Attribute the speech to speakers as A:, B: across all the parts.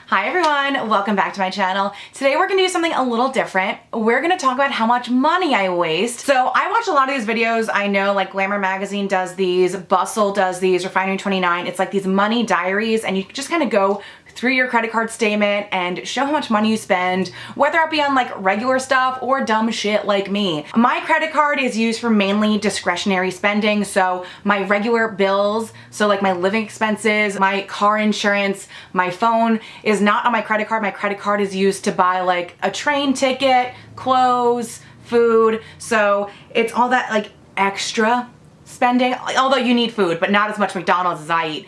A: Hi everyone, welcome back to my channel. Today we're gonna do something a little different. We're gonna talk about how much money I waste. So I watch a lot of these videos. I know like Glamour Magazine does these, Bustle does these, Refinery29. It's like these money diaries and you just kind of go through your credit card statement and show how much money you spend, whether it be on like regular stuff or dumb shit like me. My credit card is used for mainly discretionary spending, so my regular bills, so like my living expenses, my car insurance, my phone is not on my credit card. My credit card is used to buy like a train ticket, clothes, food, so it's all that like extra spending, although you need food, but not as much McDonald's as I eat.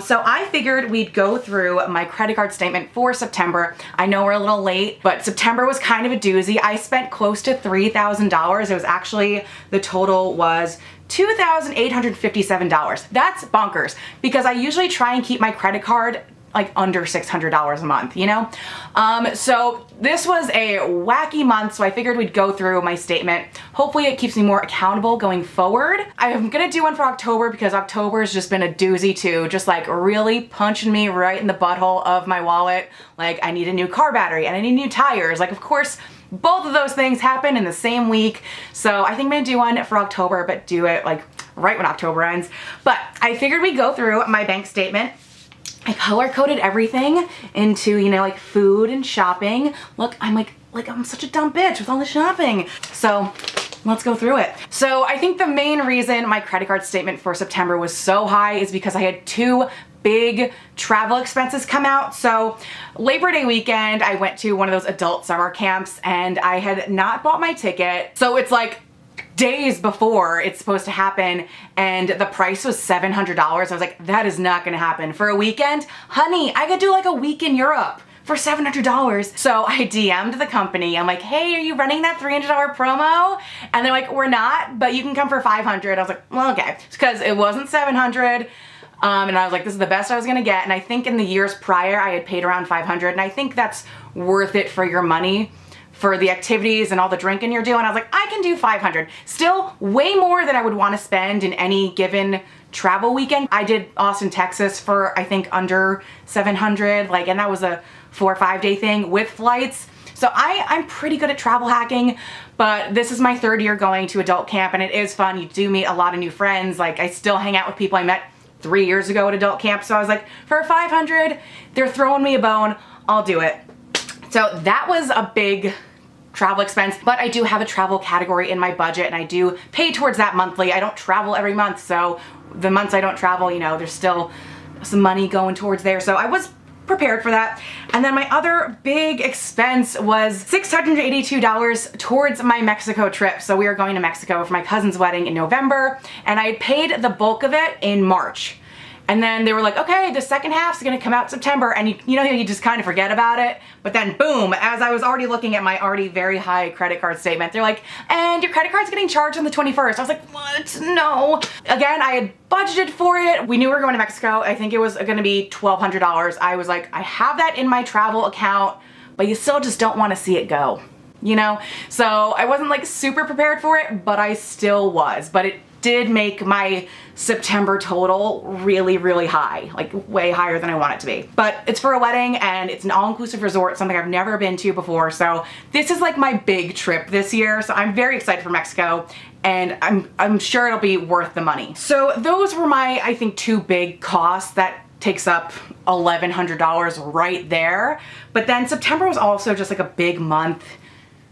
A: So I figured we'd go through my credit card statement for September. I know we're a little late, but September was kind of a doozy. I spent close to $3,000. It was actually, the total was $2,857. That's bonkers because I usually try and keep my credit card like under $600 a month, you know? So this was a wacky month, so I figured we'd go through my statement. Hopefully it keeps me more accountable going forward. I'm gonna do one for October because October has just been a doozy too, just like really punching me right in the butthole of my wallet. Like I need a new car battery and I need new tires. Like of course, both of those things happen in the same week. So I think I'm gonna do one for October, but do it like right when October ends. But I figured we'd go through my bank statement. I color-coded everything into, you know, like food and shopping. Look, I'm such a dumb bitch with all the shopping. So let's go through it. So I think the main reason my credit card statement for September was so high is because I had two big travel expenses come out. So Labor Day weekend, I went to one of those adult summer camps and I had not bought my ticket. So it's like days before it's supposed to happen and the price was $700. I was like, that is not gonna happen. For a weekend? Honey, I could do like a week in Europe for $700. So I DM'd the company. I'm like, hey, are you running that $300 promo? And they're like, we're not, but you can come for $500. I was like, well, okay. Because it wasn't $700. And I was like, this is the best I was gonna get. And I think in the years prior, I had paid around $500. And I think that's worth it for your money, for the activities and all the drinking you're doing. I was like, I can do $500. Still way more than I would want to spend in any given travel weekend. I did Austin, Texas for I think under $700, like, and that was a 4 or 5 day thing with flights. So I'm pretty good at travel hacking, but this is my third year going to adult camp and it is fun. You do meet a lot of new friends. Like I still hang out with people I met 3 years ago at adult camp. So I was like, for $500, they're throwing me a bone, I'll do it. So that was a big travel expense, but I do have a travel category in my budget and I do pay towards that monthly. I don't travel every month, so the months I don't travel, you know, there's still some money going towards there. So I was prepared for that. And then my other big expense was $682 towards my Mexico trip. So we are going to Mexico for my cousin's wedding in November and I paid the bulk of it in March. And then they were like, okay, the second half's gonna come out September, and you know, you just kind of forget about it. But then boom, as I was already looking at my already very high credit card statement, they're like, and your credit card's getting charged on the 21st. I was like, what? No. Again, I had budgeted for it. We knew we were going to Mexico. I think it was gonna be $1,200. I was like, I have that in my travel account, but you still just don't wanna see it go, you know? So I wasn't like super prepared for it, but I still was. But it did make my September total really, really high, like way higher than I want it to be. But it's for a wedding and it's an all-inclusive resort, something I've never been to before. So this is like my big trip this year. So I'm very excited for Mexico and I'm sure it'll be worth the money. So those were my, I think, two big costs that takes up $1,100 right there. But then September was also just like a big month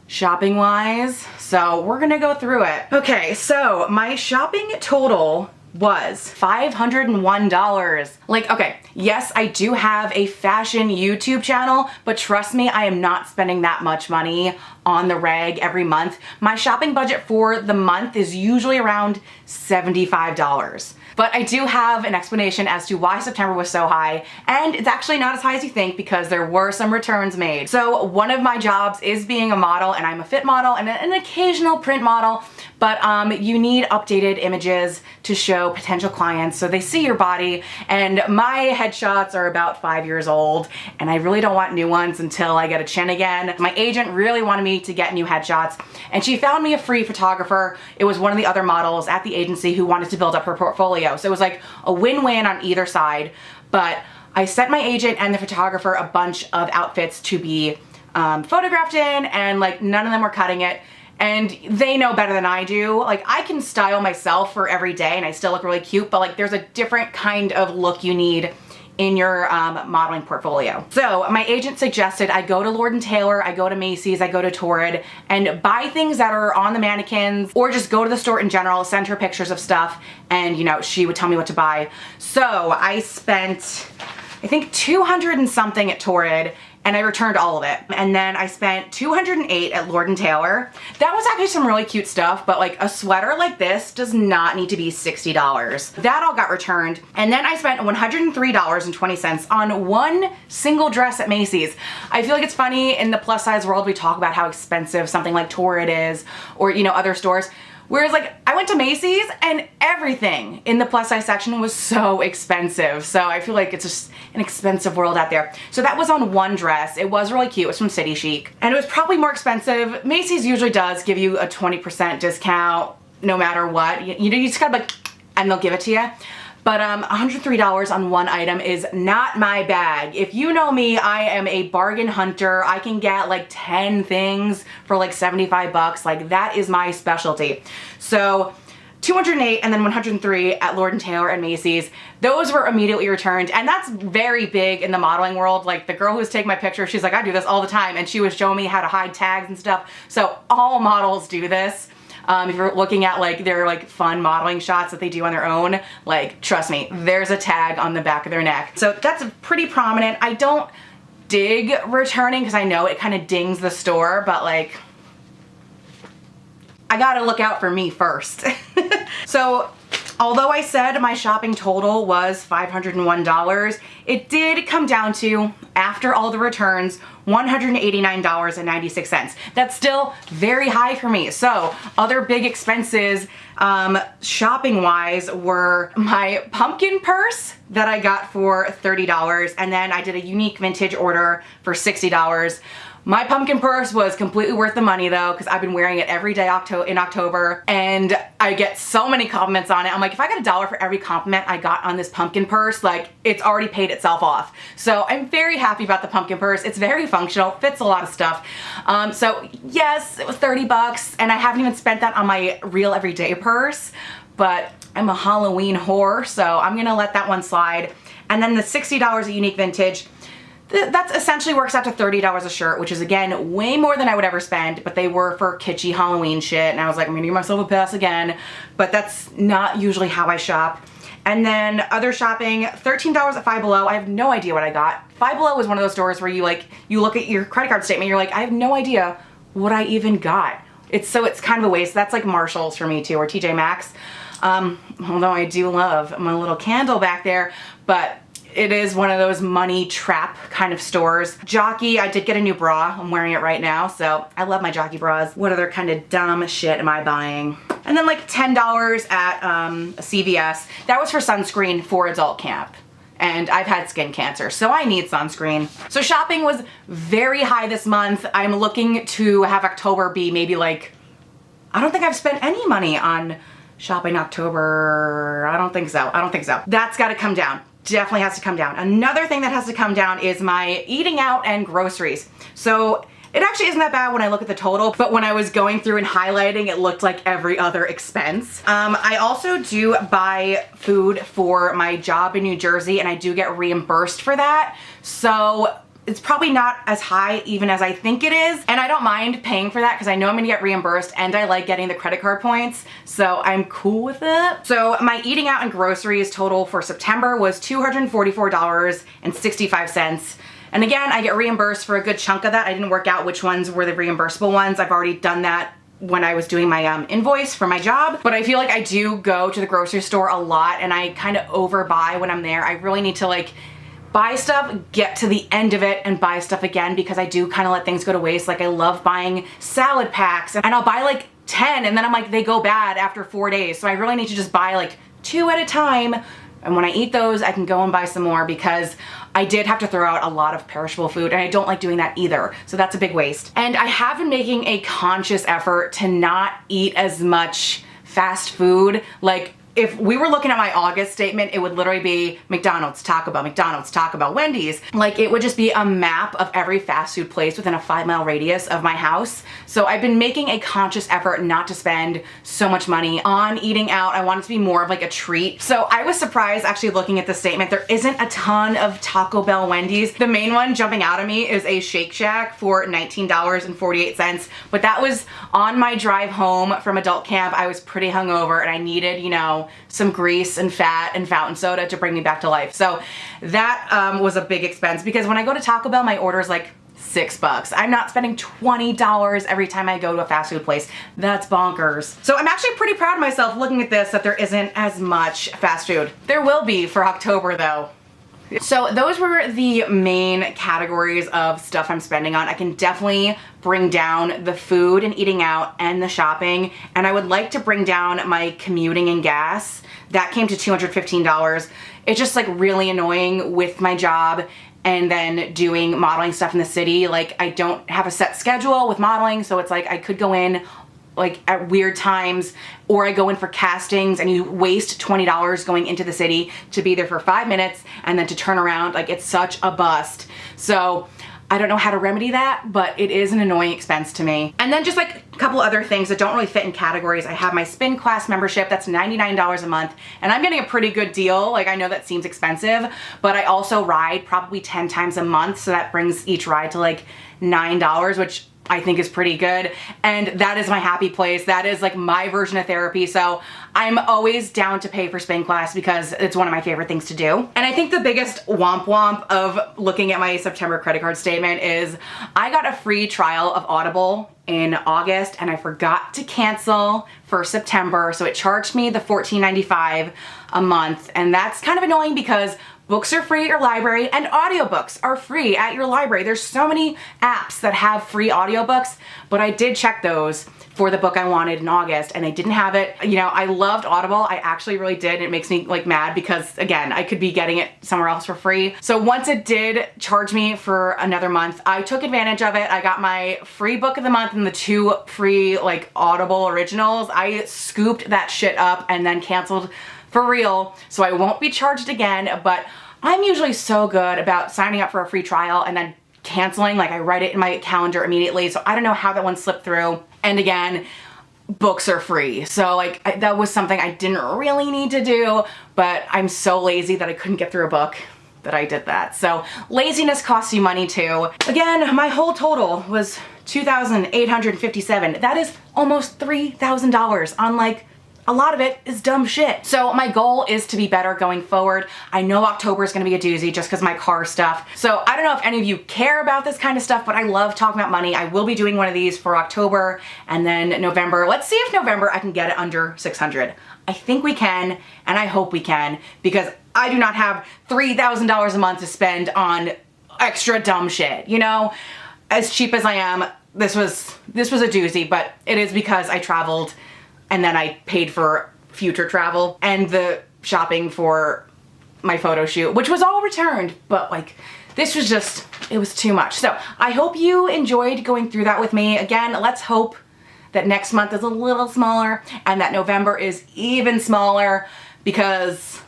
A: shopping wise, so we're gonna go through it. Okay, so my shopping total was $501. Like, okay, yes, I do have a fashion YouTube channel, but trust me, I am not spending that much money on the reg every month. My shopping budget for the month is usually around $75. But I do have an explanation as to why September was so high, and it's actually not as high as you think because there were some returns made. So one of my jobs is being a model, and I'm a fit model and an occasional print model, but you need updated images to show potential clients so they see your body, and my headshots are about 5 years old, and I really don't want new ones until I get a chin again. My agent really wanted me to get new headshots, and she found me a free photographer. It was one of the other models at the agency who wanted to build up her portfolio. So it was like a win-win on either side, but I sent my agent and the photographer a bunch of outfits to be photographed in, and like none of them were cutting it. And they know better than I do. Like, I can style myself for every day and I still look really cute, but like there's a different kind of look you need in your modeling portfolio. So my agent suggested I go to Lord & Taylor, I go to Macy's, I go to Torrid, and buy things that are on the mannequins, or just go to the store in general, send her pictures of stuff, and you know, she would tell me what to buy. So I spent, I think 200 and something at Torrid, and I returned all of it. And then I spent 208 at Lord & Taylor. That was actually some really cute stuff, but like a sweater like this does not need to be $60. That all got returned. And then I spent $103.20 on one single dress at Macy's. I feel like it's funny, in the plus size world we talk about how expensive something like Torrid is, or you know, other stores. Whereas like I went to Macy's and everything in the plus size section was so expensive. So I feel like it's just an expensive world out there. So that was on one dress. It was really cute. It was from City Chic. And it was probably more expensive. Macy's usually does give you a 20% discount no matter what. You know, you just gotta like, and they'll give it to you. But $103 on one item is not my bag. If you know me, I am a bargain hunter. I can get like 10 things for like 75 bucks. Like, that is my specialty. So 208 and then 103 at Lord & Taylor and Macy's. Those were immediately returned, and that's very big in the modeling world. Like, the girl who was taking my picture, she's like, I do this all the time, and she was showing me how to hide tags and stuff. So all models do this. If you're looking at like their like fun modeling shots that they do on their own, like, trust me, there's a tag on the back of their neck. So that's pretty prominent. I don't dig returning because I know it kind of dings the store, but like, I gotta look out for me first. So although I said my shopping total was $501, it did come down to, after all the returns, $189.96. That's still very high for me. So other big expenses shopping wise were my pumpkin purse that I got for $30, and then I did a unique vintage order for $60. My pumpkin purse was completely worth the money though, because I've been wearing it every day in October, and I get so many compliments on it. I'm like, if I got $1 for every compliment I got on this pumpkin purse, like, it's already paid itself off. So I'm very happy about the pumpkin purse. It's very functional, fits a lot of stuff. So yes, it was 30 bucks, and I haven't even spent that on my real everyday purse, but I'm a Halloween whore, so I'm gonna let that one slide. And then the $60 at Unique Vintage, that essentially works out to $30 a shirt, which is, again, way more than I would ever spend, but they were for kitschy Halloween shit, and I was like, I'm gonna give myself a pass again, but that's not usually how I shop. And then other shopping, $13 at Five Below. I have no idea what I got. Five Below is one of those stores where you look at your credit card statement, you're like, I have no idea what I even got. It's kind of a waste. That's like Marshalls for me too, or TJ Maxx. Although I do love my little candle back there, but it is one of those money trap kind of stores. Jockey, I did get a new bra. I'm wearing it right now, so I love my Jockey bras. What other kind of dumb shit am I buying? And then like $10 at CVS. That was for sunscreen for adult camp. And I've had skin cancer, so I need sunscreen. So shopping was very high this month. I'm looking to have October be maybe like, I don't think I've spent any money on shopping October. I don't think so. That's gotta come down. Definitely has to come down. Another thing that has to come down is my eating out and groceries. So it actually isn't that bad when I look at the total, but when I was going through and highlighting, it looked like every other expense. I also do buy food for my job in New Jersey, and I do get reimbursed for that. So it's probably not as high even as I think it is, and I don't mind paying for that because I know I'm gonna get reimbursed, and I like getting the credit card points, so I'm cool with it. So my eating out and groceries total for September was $244.65. And again, I get reimbursed for a good chunk of that. I didn't work out which ones were the reimbursable ones. I've already done that when I was doing my invoice for my job, but I feel like I do go to the grocery store a lot, and I kind of overbuy when I'm there. I really need to like buy stuff, get to the end of it, and buy stuff again, because I do kind of let things go to waste. Like, I love buying salad packs, and I'll buy like 10, and then I'm like, they go bad after 4 days. So I really need to just buy like 2 at a time, and when I eat those, I can go and buy some more, because I did have to throw out a lot of perishable food, and I don't like doing that either. So that's a big waste. And I have been making a conscious effort to not eat as much fast food. Like, if we were looking at my August statement, it would literally be McDonald's, Taco Bell, McDonald's, Taco Bell, Wendy's. Like, it would just be a map of every fast food place within a 5-mile radius of my house. So I've been making a conscious effort not to spend so much money on eating out. I want it to be more of like a treat. So I was surprised actually looking at the statement. There isn't a ton of Taco Bell, Wendy's. The main one jumping out at me is a Shake Shack for $19.48. But that was on my drive home from adult camp. I was pretty hungover and I needed, you know, some grease and fat and fountain soda to bring me back to life. So that was a big expense, because when I go to Taco Bell, my order is like $6. I'm not spending $20 every time I go to a fast food place. That's bonkers. So I'm actually pretty proud of myself looking at this, that there isn't as much fast food. There will be for October though. So those were the main categories of stuff I'm spending on. I can definitely bring down the food and eating out and the shopping, and I would like to bring down my commuting and gas. That came to $215. It's just like really annoying with my job and then doing modeling stuff in the city. Like, I don't have a set schedule with modeling, so it's like I could go in like at weird times, or I go in for castings and you waste $20 going into the city to be there for 5 minutes and then to turn around. Like, it's such a bust. So I don't know how to remedy that, but it is an annoying expense to me. And then just like a couple other things that don't really fit in categories. I have my spin class membership. That's $99 a month, and I'm getting a pretty good deal. Like, I know that seems expensive, but I also ride probably 10 times a month. So that brings each ride to like $9, which I think is pretty good. And that is my happy place. That is like my version of therapy. So I'm always down to pay for spin class because it's one of my favorite things to do. And I think the biggest womp womp of looking at my September credit card statement is I got a free trial of Audible in August and I forgot to cancel for September. So it charged me the $14.95 a month. And that's kind of annoying because books are free at your library and audiobooks are free at your library. There's so many apps that have free audiobooks, but I did check those for the book I wanted in August and they didn't have it. You know, I loved Audible. I actually really did. It makes me like mad because again, I could be getting it somewhere else for free. So once it did charge me for another month, I took advantage of it. I got my free book of the month and the 2 free like Audible originals. I scooped that shit up and then canceled for real, so I won't be charged again. But I'm usually so good about signing up for a free trial and then canceling. Like, I write it in my calendar immediately, so I don't know how that one slipped through. And again, books are free, so like that was something I didn't really need to do, but I'm so lazy that I couldn't get through a book that I did that. So laziness costs you money too. Again, my whole total was $2,857. That is almost $3,000 on like a lot of it is dumb shit. So my goal is to be better going forward. I know October is gonna be a doozy just because my car stuff. So I don't know if any of you care about this kind of stuff, but I love talking about money. I will be doing one of these for October and then November. Let's see if November I can get it under 600. I think we can, and I hope we can, because I do not have $3,000 a month to spend on extra dumb shit. You know, as cheap as I am, this was a doozy, but it is because I traveled and then I paid for future travel and the shopping for my photo shoot, which was all returned, but like, this was just, it was too much. So I hope you enjoyed going through that with me. Again, let's hope that next month is a little smaller and that November is even smaller, because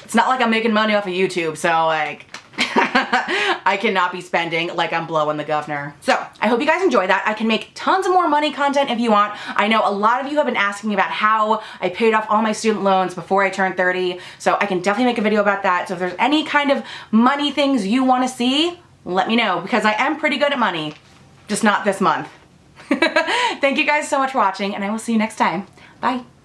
A: it's not like I'm making money off of YouTube, so like, I cannot be spending like I'm blowing the governor. So I hope you guys enjoy that. I can make tons of more money content if you want. I know a lot of you have been asking me about how I paid off all my student loans before I turned 30. So I can definitely make a video about that. So if there's any kind of money things you want to see, let me know, because I am pretty good at money, just not this month. Thank you guys so much for watching, and I will see you next time. Bye.